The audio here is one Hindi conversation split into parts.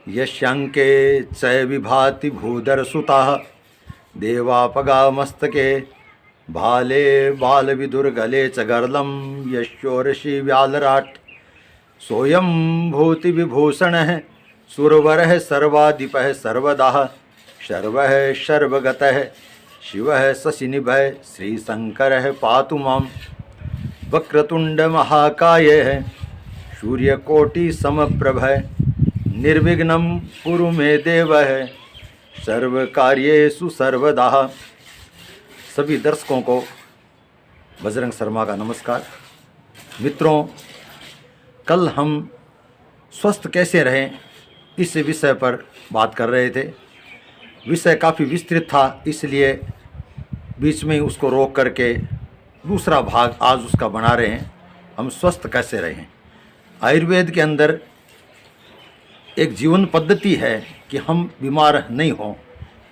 यशंके च विभाति भूधरसुताः देवापगा मस्तके भाले बालविदुर्गले च गर्लं यशोर्षि व्यालराट सोयं भूति विभूषणः सुरवरः सर्वाधिपः सर्वदाः शर्वः शर्वगतः शिवः शशिनिभः श्रीशंकरः पातु मां वक्रतुंड महाकायः सूर्यकोटि समप्रभः निर्विघ्नं कुरु मे देवः सर्वकार्येषु सर्वदा। सभी दर्शकों को बजरंग शर्मा का नमस्कार। मित्रों, कल हम स्वस्थ कैसे रहें इस विषय पर बात कर रहे थे। विषय काफ़ी विस्तृत था, इसलिए बीच में ही उसको रोक करके दूसरा भाग आज उसका बना रहे हैं। हम स्वस्थ कैसे रहें। आयुर्वेद के अंदर एक जीवन पद्धति है कि हम बीमार नहीं हों।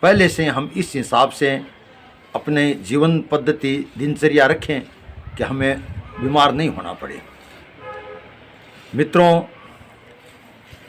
पहले से हम इस हिसाब से अपने जीवन पद्धति दिनचर्या रखें कि हमें बीमार नहीं होना पड़े। मित्रों,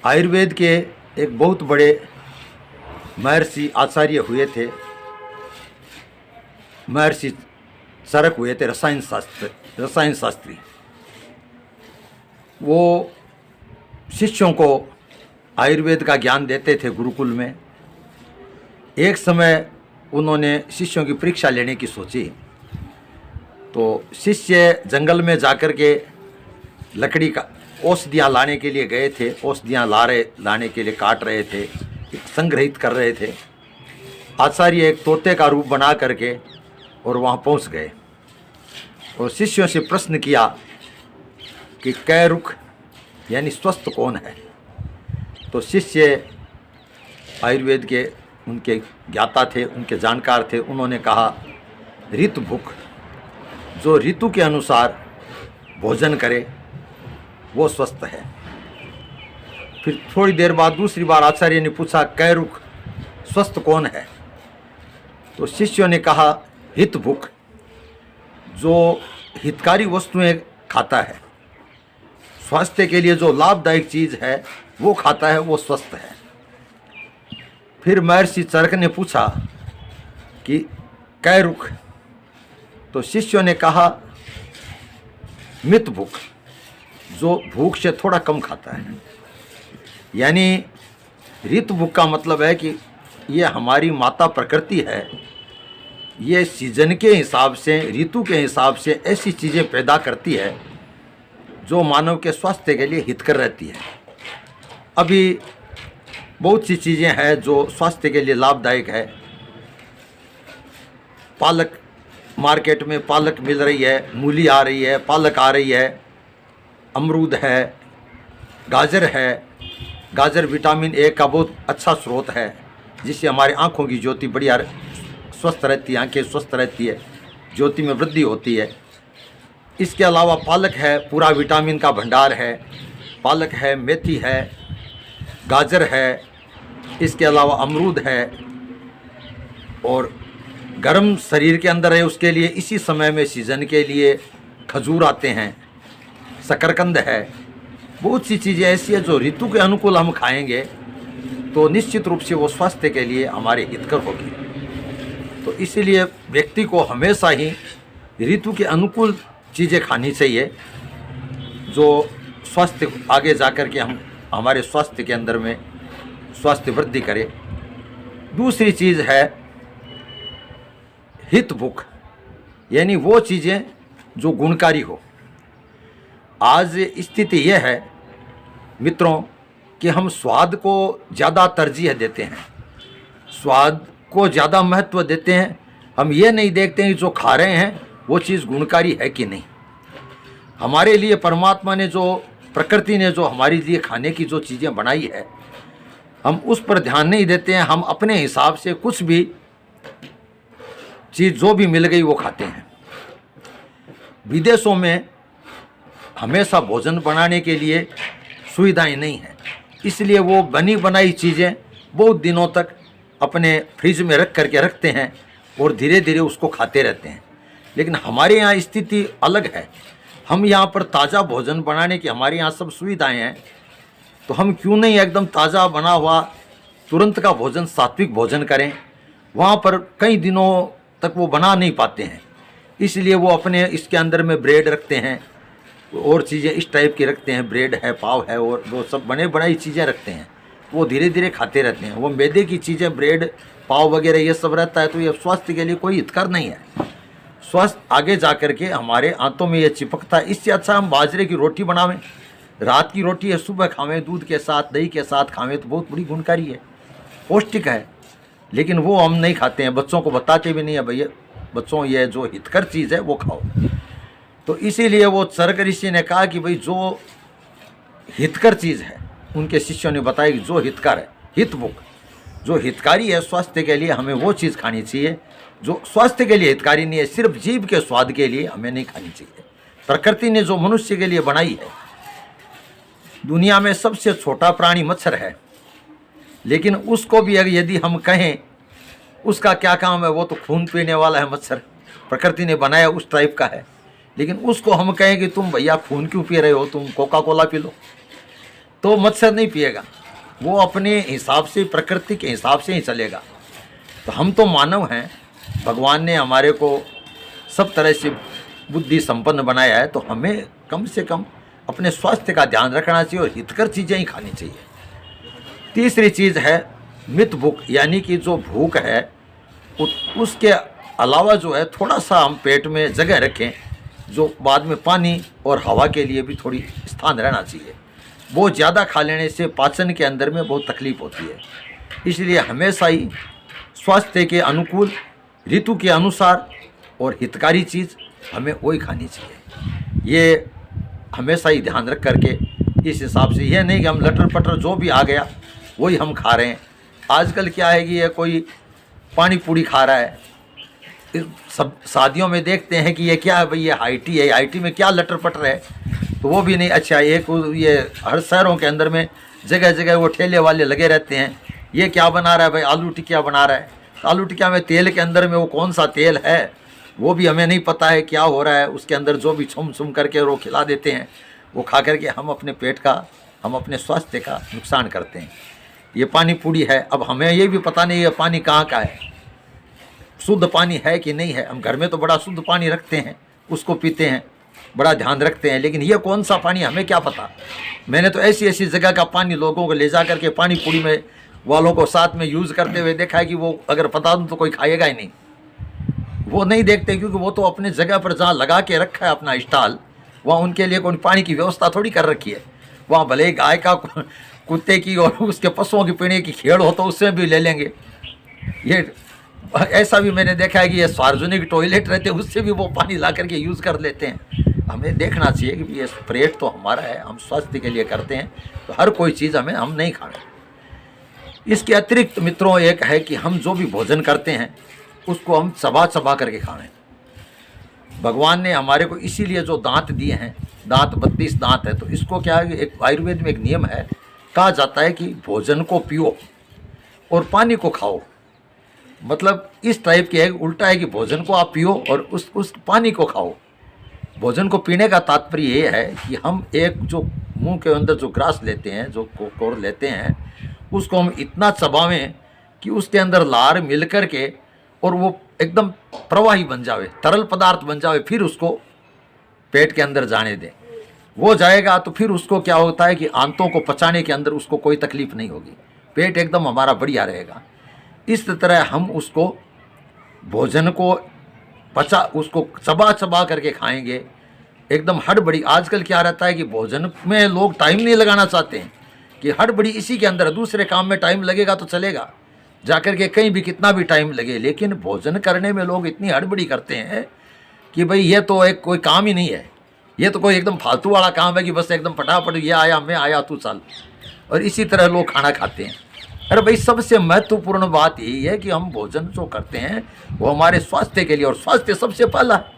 आयुर्वेद के एक बहुत बड़े महर्षि आचार्य हुए थे, महर्षि चरक हुए थे, रसायन शास्त्री। वो शिष्यों को आयुर्वेद का ज्ञान देते थे गुरुकुल में। एक समय उन्होंने शिष्यों की परीक्षा लेने की सोची, तो शिष्य जंगल में जाकर के लकड़ी का औषधियाँ लाने के लिए गए थे। औषधियाँ लाने के लिए काट रहे थे, संग्रहित कर रहे थे। आचार्य एक तोते का रूप बना करके और वहाँ पहुँच गए और शिष्यों से प्रश्न किया कि कै रुख यानी स्वस्थ कौन है। तो शिष्य आयुर्वेद के उनके ज्ञाता थे, उनके जानकार थे। उन्होंने कहा ऋतु भुख, जो ऋतु के अनुसार भोजन करे वो स्वस्थ है। फिर थोड़ी देर बाद दूसरी बार आचार्य ने पूछा कै रुख स्वस्थ कौन है। तो शिष्यों ने कहा हित भुख, जो हितकारी वस्तुएं खाता है, स्वास्थ्य के लिए जो लाभदायक चीज़ है वो खाता है, वो स्वस्थ है। फिर महर्षि चरक ने पूछा कि कै रुख। तो शिष्यों ने कहा मित भूख, जो भूख से थोड़ा कम खाता है। यानी ऋतु भूख का मतलब है कि ये हमारी माता प्रकृति है, ये सीजन के हिसाब से, ऋतु के हिसाब से ऐसी चीज़ें पैदा करती है जो मानव के स्वास्थ्य के लिए हितकर रहती है। अभी बहुत सी चीज़ें हैं जो स्वास्थ्य के लिए लाभदायक है। पालक, मार्केट में पालक मिल रही है, मूली आ रही है, पालक आ रही है, अमरूद है, गाजर है। गाजर विटामिन ए का बहुत अच्छा स्रोत है, जिससे हमारी आँखों की ज्योति बढ़िया स्वस्थ रहती है, आँखें स्वस्थ रहती है, ज्योति में वृद्धि होती है। इसके अलावा पालक है, पूरा विटामिन का भंडार है। पालक है, मेथी है, गाजर है, इसके अलावा अमरूद है। और गर्म शरीर के अंदर है, उसके लिए इसी समय में सीज़न के लिए खजूर आते हैं, शकरकंद है। बहुत सी चीज़ें ऐसी हैं जो ऋतु के अनुकूल हम खाएंगे तो निश्चित रूप से वो स्वास्थ्य के लिए हमारे हितकर होगी। तो इसीलिए व्यक्ति को हमेशा ही ऋतु के अनुकूल चीज़ें खानी चाहिए, जो स्वास्थ्य आगे जाकर के हम हमारे स्वास्थ्य के अंदर में स्वास्थ्य वृद्धि करे। दूसरी चीज़ है हित भुख, यानी वो चीज़ें जो गुणकारी हो। आज स्थिति यह है मित्रों कि हम स्वाद को ज़्यादा तरजीह देते हैं, स्वाद को ज़्यादा महत्व देते हैं। हम ये नहीं देखते हैं कि जो खा रहे हैं वो चीज़ गुणकारी है कि नहीं। हमारे लिए परमात्मा ने जो, प्रकृति ने जो हमारे लिए खाने की जो चीज़ें बनाई है, हम उस पर ध्यान नहीं देते हैं। हम अपने हिसाब से कुछ भी चीज़ जो भी मिल गई वो खाते हैं। विदेशों में हमेशा भोजन बनाने के लिए सुविधाएं नहीं हैं, इसलिए वो बनी बनाई चीज़ें बहुत दिनों तक अपने फ्रिज में रख करके रखते हैं और धीरे धीरे उसको खाते रहते हैं। लेकिन हमारे यहाँ स्थिति अलग है। हम यहाँ पर ताज़ा भोजन बनाने की हमारे यहाँ सब सुविधाएं हैं। तो हम क्यों नहीं एकदम ताज़ा बना हुआ तुरंत का भोजन, सात्विक भोजन करें। वहाँ पर कई दिनों तक वो बना नहीं पाते हैं, इसलिए वो अपने इसके अंदर में ब्रेड रखते हैं और चीज़ें इस टाइप की रखते हैं, ब्रेड है, पाव है और वो सब बने बनाई चीज़ें रखते हैं, वो धीरे धीरे खाते रहते हैं। वो मैदे की चीज़ें, ब्रेड, पाव वगैरह ये सब रहता है, तो ये स्वास्थ्य के लिए कोई हितकर नहीं है। स्वास्थ्य आगे जा कर के हमारे आंतों में ये चिपकता है। इससे अच्छा हम बाजरे की रोटी बनावें, रात की रोटी है सुबह खावें, दूध के साथ, दही के साथ खावें, तो बहुत बड़ी गुणकारी है, पौष्टिक है। लेकिन वो हम नहीं खाते हैं, बच्चों को बताते भी नहीं है, भैया बच्चों ये जो हितकर चीज़ है वो खाओ। तो इसीलिए वो चरक ऋषि ने कहा कि भाई जो हितकर चीज़ है, उनके शिष्यों ने बताया कि जो हितकर है, हितभुक, जो हितकारी है स्वास्थ्य के लिए, हमें वो चीज़ खानी चाहिए। जो स्वास्थ्य के लिए हितकारी नहीं है, सिर्फ जीभ के स्वाद के लिए हमें नहीं खानी चाहिए। प्रकृति ने जो मनुष्य के लिए बनाई है, दुनिया में सबसे छोटा प्राणी मच्छर है, लेकिन उसको भी अगर यदि हम कहें उसका क्या काम है, वो तो खून पीने वाला है मच्छर, प्रकृति ने बनाया उस टाइप का है। लेकिन उसको हम कहें कि तुम भैया खून क्यों पी रहे हो, तुम कोका कोला पी लो, तो मच्छर नहीं पिएगा, वो अपने हिसाब से, प्रकृति के हिसाब से ही चलेगा। तो हम तो मानव हैं, भगवान ने हमारे को सब तरह से बुद्धि संपन्न बनाया है, तो हमें कम से कम अपने स्वास्थ्य का ध्यान रखना चाहिए और हितकर चीज़ें ही खानी चाहिए। तीसरी चीज़ है मित भूख, यानी कि जो भूख है उसके अलावा जो है थोड़ा सा हम पेट में जगह रखें, जो बाद में पानी और हवा के लिए भी थोड़ी स्थान रहना चाहिए। वो ज़्यादा खा लेने से पाचन के अंदर में बहुत तकलीफ होती है, इसलिए हमेशा ही स्वास्थ्य के अनुकूल, ऋतु के अनुसार और हितकारी चीज़ हमें वही खानी चाहिए। ये हमेशा ही ध्यान रख करके, इस हिसाब से, यह नहीं कि हम लटर पटर जो भी आ गया वही हम खा रहे हैं। आजकल क्या है कि ये कोई पानी पूड़ी खा रहा है, सब शादियों में देखते हैं कि ये क्या है भाई, ये हाई टी है, हाई टी में क्या लटर पटर है, तो वो भी नहीं। अच्छा, एक ये हर शहरों के अंदर में जगह जगह वो ठेले वाले लगे रहते हैं, ये क्या बना रहा है भाई, आलू टिकिया बना रहा है। तो आलू टिकिया में तेल के अंदर में वो कौन सा तेल है वो भी हमें नहीं पता है क्या हो रहा है, उसके अंदर जो भी छुम छुम करके वो खिला देते हैं, वो खा करके हम अपने पेट का, हम अपने स्वास्थ्य का नुकसान करते हैं। ये पानी पूड़ी है, अब हमें ये भी पता नहीं है पानी कहाँ का है, शुद्ध पानी है कि नहीं है। हम घर में तो बड़ा शुद्ध पानी रखते हैं, उसको पीते हैं, बड़ा ध्यान रखते हैं, लेकिन ये कौन सा पानी हमें क्या पता। मैंने तो ऐसी ऐसी जगह का पानी लोगों को ले जा करके पानी पूड़ी में वालों को साथ में यूज़ करते हुए देखा है कि वो अगर पता दूँ तो कोई खाएगा ही नहीं, वो नहीं देखते, क्योंकि वो तो अपने जगह पर जहाँ लगा के रखा है अपना स्टॉल, वहाँ उनके लिए कोई पानी की व्यवस्था थोड़ी कर रखी है। वहाँ भले ही गाय का, कुत्ते की और उसके पशुओं की पीने की खेड़ हो तो उससे भी ले लेंगे। ये ऐसा भी मैंने देखा है कि ये सार्वजनिक टॉयलेट रहते हैं, उससे भी वो पानी ला करके यूज़ कर लेते हैं। हमें देखना चाहिए कि ये पेट तो हमारा है, हम स्वास्थ्य के लिए करते हैं, तो हर कोई चीज़ हम नहीं खाएं। इसके अतिरिक्त मित्रों एक है कि हम जो भी भोजन करते हैं उसको हम चबा चबा करके खाएं। भगवान ने हमारे को इसीलिए जो दांत दिए हैं, दांत 32 दांत है, तो इसको क्या है कि एक आयुर्वेद में एक नियम है, कहा जाता है कि भोजन को पियो और पानी को खाओ। मतलब इस टाइप के है, उल्टा है कि भोजन को आप पियो और उस पानी को खाओ। भोजन को पीने का तात्पर्य ये है कि हम एक जो मुंह के अंदर जो ग्रास लेते हैं, जो कोर लेते हैं, उसको हम इतना चबावें कि उसके अंदर लार मिल कर के और वो एकदम प्रवाही बन जावे, तरल पदार्थ बन जावे, फिर उसको पेट के अंदर जाने दें। वो जाएगा तो फिर उसको क्या होता है कि आंतों को पचाने के अंदर उसको कोई तकलीफ नहीं होगी, पेट एकदम हमारा बढ़िया रहेगा। इस तरह हम उसको भोजन को उसको चबा चबा करके खाएंगे, एकदम हड़बड़ी। आजकल क्या रहता है कि भोजन में लोग टाइम नहीं लगाना चाहते हैं, कि हड़बड़ी इसी के अंदर, दूसरे काम में टाइम लगेगा तो चलेगा, जाकर के कहीं भी कितना भी टाइम लगे, लेकिन भोजन करने में लोग इतनी हड़बड़ी करते हैं कि भाई ये तो एक कोई काम ही नहीं है, ये तो कोई एकदम फालतू वाला काम है कि बस एकदम फटाफट ये आया, मैं आया, तू चल। और इसी तरह लोग खाना खाते हैं। अरे भाई, सबसे महत्वपूर्ण बात यही है कि हम भोजन जो करते हैं वो हमारे स्वास्थ्य के लिए, और स्वास्थ्य सबसे पहला है।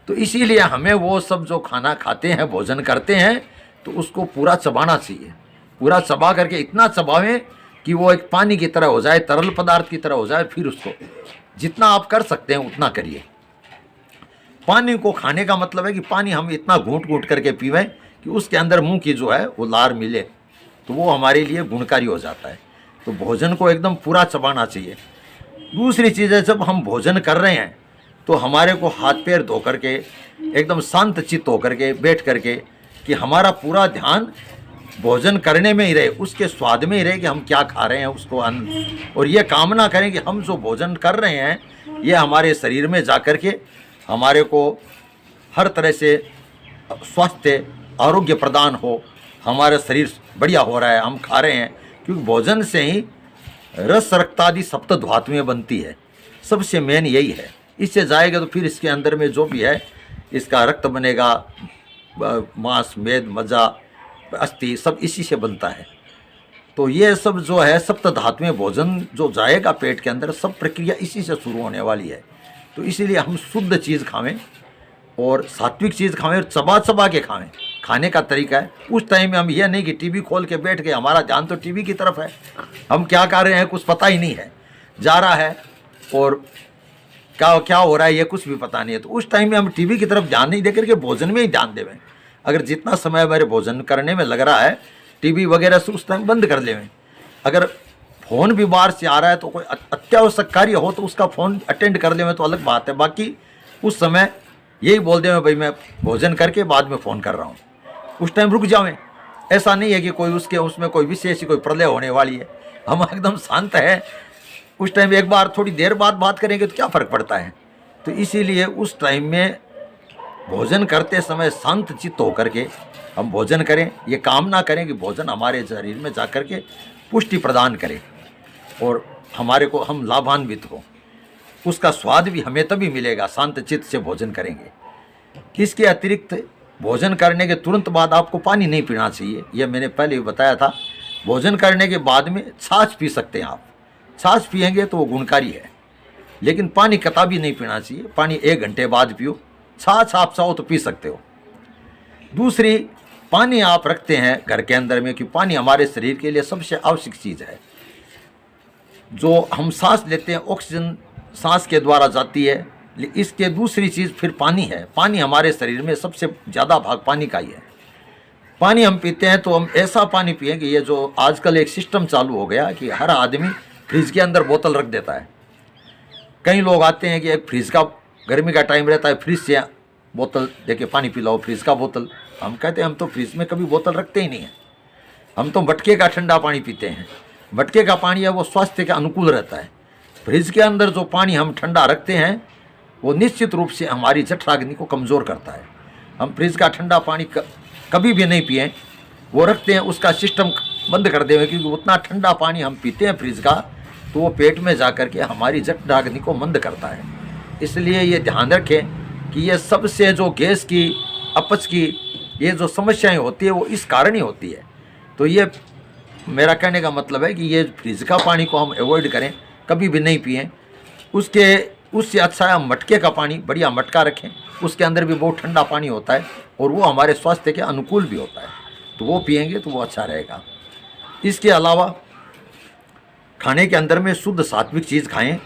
तो इसीलिए हमें वो सब जो खाना खाते हैं, भोजन करते हैं, तो उसको पूरा चबाना चाहिए। पूरा चबा करके इतना चबावें कि वो एक पानी की तरह हो जाए, तरल पदार्थ की तरह हो जाए। फिर उसको जितना आप कर सकते हैं उतना करिए। पानी को खाने का मतलब है कि पानी हम इतना घूंट घूंट करके पीवें कि उसके अंदर मुंह की जो है वो लार मिले, तो वो हमारे लिए गुणकारी हो जाता है। तो भोजन को एकदम पूरा चबाना चाहिए। दूसरी चीज़ है, जब हम भोजन कर रहे हैं तो हमारे को हाथ पैर धो करके एकदम शांत चित्त होकर के बैठ करके कि हमारा पूरा ध्यान भोजन करने में ही रहे, उसके स्वाद में ही रहे कि हम क्या खा रहे हैं उसको और ये कामना करें कि हम जो भोजन कर रहे हैं ये हमारे शरीर में जा कर के हमारे को हर तरह से स्वास्थ्य आरोग्य प्रदान हो, हमारा शरीर बढ़िया हो रहा है, हम खा रहे हैं। क्योंकि भोजन से ही रस रक्तादि सप्त धातुएं बनती है, सबसे मेन यही है। इससे जाएगा तो फिर इसके अंदर में जो भी है इसका रक्त बनेगा, मांस मेद मज्जा अस्थि सब इसी से बनता है। तो ये सब जो है सप्त धातुएं भोजन जो जाएगा पेट के अंदर, सब प्रक्रिया इसी से शुरू होने वाली है। तो इसीलिए हम शुद्ध चीज़ खावें और सात्विक चीज़ खावें और चबा चबा के खावें। खाने का तरीका है, उस टाइम में हम ये नहीं कि टीवी खोल के बैठ गए, हमारा ध्यान तो टीवी की तरफ है, हम क्या कर रहे हैं कुछ पता ही नहीं है, जा रहा है और क्या क्या हो रहा है ये कुछ भी पता नहीं है। तो उस टाइम में हम टीवी की तरफ ध्यान नहीं दे करके भोजन में ही ध्यान देवें। अगर जितना समय हमारे भोजन करने में लग रहा है टीवी वगैरह से उस टाइम बंद कर लेवें। अगर फ़ोन भी बाहर से आ रहा है तो कोई अत्यावश्यक कार्य हो तो उसका फ़ोन अटेंड कर लेवें तो अलग बात है। बाकी उस समय यही बोल देवें भाई मैं भोजन करके बाद में फ़ोन कर रहा हूँ, उस टाइम रुक जावें। ऐसा नहीं है कि कोई उसमें कोई विशेष कोई प्रलय होने वाली है, हम एकदम शांत है उस टाइम। एक बार थोड़ी देर बाद बात करेंगे तो क्या फ़र्क पड़ता है। तो इसीलिए उस टाइम में भोजन करते समय शांत चित्त होकर के हम भोजन करें, ये कामना करें कि भोजन हमारे शरीर में जा कर के पुष्टि प्रदान करे और हमारे को हम लाभान्वित हो, उसका स्वाद भी हमें तभी मिलेगा शांत चित्त से भोजन करेंगे। इसके अतिरिक्त भोजन करने के तुरंत बाद आपको पानी नहीं पीना चाहिए, यह मैंने पहले भी बताया था। भोजन करने के बाद में छाछ पी सकते हैं आप, छाछ पिएंगे तो वो गुणकारी है, लेकिन पानी कतई नहीं पीना चाहिए। पानी 1 घंटे बाद पियो, छाछ आप चाहो तो पी सकते हो। दूसरी, पानी आप रखते हैं घर के अंदर में, कि पानी हमारे शरीर के लिए सबसे आवश्यक चीज़ है। जो हम सांस लेते हैं ऑक्सीजन सांस के द्वारा जाती है, इसके दूसरी चीज़ फिर पानी है। पानी हमारे शरीर में सबसे ज़्यादा भाग पानी का ही है। पानी हम पीते हैं तो हम ऐसा पानी पिएं कि ये जो आजकल एक सिस्टम चालू हो गया कि हर आदमी फ्रिज के अंदर बोतल रख देता है। कई लोग आते हैं कि एक फ्रिज का गर्मी का टाइम रहता है, फ्रिज से बोतल देके पानी पिलाओ, फ्रिज का बोतल। हम कहते हैं हम तो फ्रिज में कभी बोतल रखते ही नहीं हैं, हम तो मटके का ठंडा पानी पीते हैं। मटके का पानी है वो स्वास्थ्य के अनुकूल रहता है। फ्रिज के अंदर जो पानी हम ठंडा रखते हैं वो निश्चित रूप से हमारी जठराग्नि को कमज़ोर करता है। हम फ्रिज का ठंडा पानी कभी भी नहीं पिएं, वो रखते हैं उसका सिस्टम बंद कर देंगे, क्योंकि उतना ठंडा पानी हम पीते हैं फ्रिज का तो वो पेट में जा कर के हमारी जठराग्नि को मंद करता है। इसलिए ये ध्यान रखें कि ये सबसे जो गैस की अपच की ये जो समस्याएं होती है वो इस कारण ही होती है। तो ये मेरा कहने का मतलब है कि ये फ्रिज का पानी को हम अवॉइड करें, कभी भी नहीं पिएं। उससे अच्छा है मटके का पानी, बढ़िया मटका रखें, उसके अंदर भी बहुत ठंडा पानी होता है और वो हमारे स्वास्थ्य के अनुकूल भी होता है, तो वो पिएंगे तो वो अच्छा रहेगा। इसके अलावा खाने के अंदर में शुद्ध सात्विक चीज़ खाएं,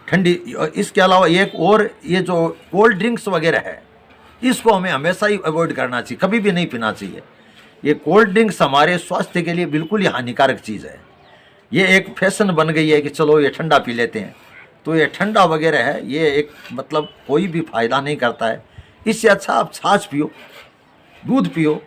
ठंडी। इसके अलावा एक और, ये जो कोल्ड ड्रिंक्स वगैरह है इसको हमें हमेशा ही अवॉइड करना चाहिए, कभी भी नहीं पीना चाहिए। ये कोल्ड ड्रिंक्स हमारे स्वास्थ्य के लिए बिल्कुल ही हानिकारक चीज़ है। ये एक फैशन बन गई है कि चलो ये ठंडा पी लेते हैं, तो ये ठंडा वगैरह है ये एक मतलब कोई भी फ़ायदा नहीं करता है। इससे अच्छा आप छाछ पियो, दूध पियो,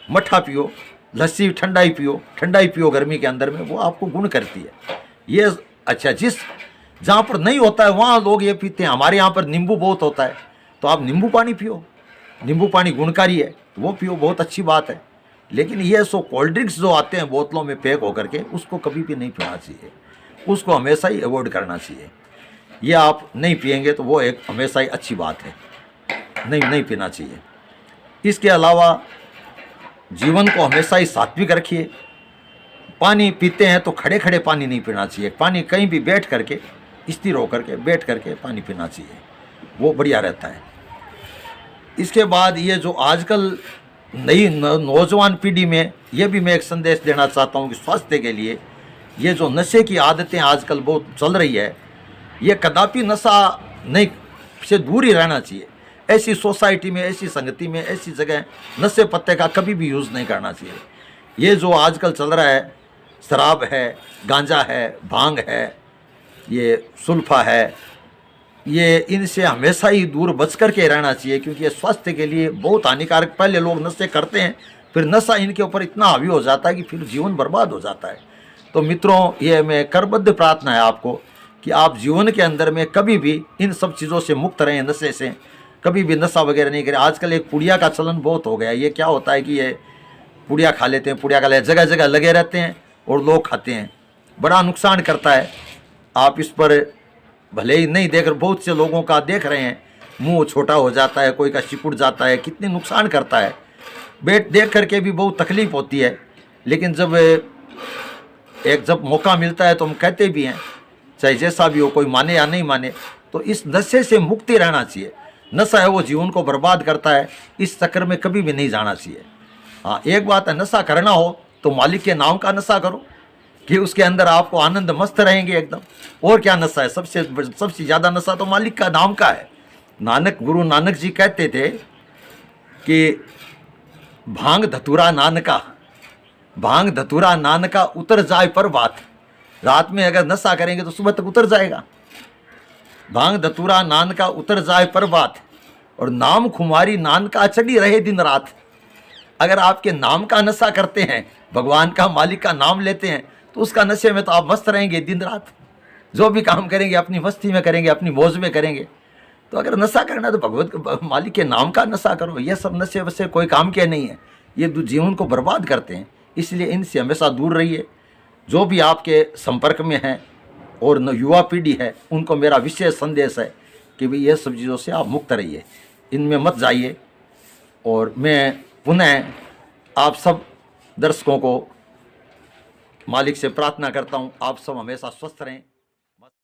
मट्ठा पियो, लस्सी ठंडाई पियो गर्मी के अंदर में, वो आपको गुण करती है। ये अच्छा, जहाँ पर नहीं होता है वहाँ लोग ये पीते हैं। हमारे यहाँ पर नींबू बहुत होता है तो आप नींबू पानी पियो, नींबू पानी गुणकारी है वो पियो, बहुत अच्छी बात है। लेकिन ये सो कोल्ड ड्रिंक्स जो आते हैं बोतलों में पैक होकर के, उसको कभी भी नहीं पीना चाहिए, उसको हमेशा ही अवॉइड करना चाहिए। ये आप नहीं पिएंगे तो वो एक हमेशा ही अच्छी बात है, नहीं पीना चाहिए। इसके अलावा जीवन को हमेशा ही सात्विक रखिए। पानी पीते हैं तो खड़े खड़े पानी नहीं पीना चाहिए, पानी कहीं भी बैठ करके स्थिर होकर के बैठ करके पानी पीना चाहिए, वो बढ़िया रहता है। इसके बाद ये जो आजकल नई नौजवान पीढ़ी में, ये भी मैं एक संदेश देना चाहता हूँ कि स्वास्थ्य के लिए ये जो नशे की आदतें आजकल बहुत चल रही है, ये कदापि नशा नहीं से दूर ही रहना चाहिए। ऐसी सोसाइटी में, ऐसी संगति में, ऐसी जगह नशे पत्ते का कभी भी यूज़ नहीं करना चाहिए। ये जो आजकल चल रहा है, शराब है, गांजा है, भांग है, ये सुल्फा है, ये इनसे हमेशा ही दूर बच कर के रहना चाहिए, क्योंकि ये स्वास्थ्य के लिए बहुत हानिकारक। पहले लोग नशे करते हैं, फिर नशा इनके ऊपर इतना हावी हो जाता है कि फिर जीवन बर्बाद हो जाता है। तो मित्रों, ये मैं करबद्ध प्रार्थना है आपको कि आप जीवन के अंदर में कभी भी इन सब चीज़ों से मुक्त रहें, नशे से कभी भी नशा वगैरह नहीं करें। आजकल एक पुड़िया का चलन बहुत हो गया है। ये क्या होता है कि ये पुड़िया खा लेते हैं, पुड़िया खा लेते, जगह जगह लगे रहते हैं और लोग खाते हैं, बड़ा नुकसान करता है। आप इस पर भले ही नहीं देख, बहुत से लोगों का देख रहे हैं, मुंह छोटा हो जाता है, कोई का सिकुड़ जाता है, कितनी नुकसान करता है। देख करके भी बहुत तकलीफ होती है, लेकिन जब मौका मिलता है तो हम कहते भी हैं, चाहे जैसा भी हो, कोई माने या नहीं माने, तो इस नशे से मुक्ति रहना चाहिए। नशा है वो जीवन को बर्बाद करता है, इस चक्कर में कभी भी नहीं जाना चाहिए। हाँ, एक बात है, नशा करना हो तो मालिक के नाम का नशा करो कि उसके अंदर आपको आनंद मस्त रहेंगे एकदम। और क्या नशा है? सबसे ज़्यादा नशा तो मालिक का नाम का है। गुरु नानक जी कहते थे कि भांग धतूरा नानका, भांग धतूरा नानका उतर जाए पर बात। रात में अगर नशा करेंगे तो सुबह तक उतर जाएगा। भांग धतूरा नानका उतर जाए पर बात, और नाम खुमारी नानका चढ़ी रहे दिन रात। अगर आपके नाम का नशा करते हैं, भगवान का, मालिक का नाम लेते हैं, तो उसका नशे में तो आप मस्त रहेंगे दिन रात। जो भी काम करेंगे अपनी मस्ती में करेंगे, अपनी मौज में करेंगे। तो अगर नशा करना है तो भगवत मालिक के नाम का नशा करो। ये सब नशे वशे कोई काम के नहीं है, ये जीवन को बर्बाद करते हैं। इसलिए इनसे हमेशा दूर रहिए। जो भी आपके संपर्क में हैं और युवा पीढ़ी है, उनको मेरा विशेष संदेश है कि भाई ये सब चीज़ों से आप मुक्त रहिए, इनमें मत जाइए। और मैं पुनः आप सब दर्शकों को मालिक से प्रार्थना करता हूँ, आप सब हमेशा स्वस्थ रहें।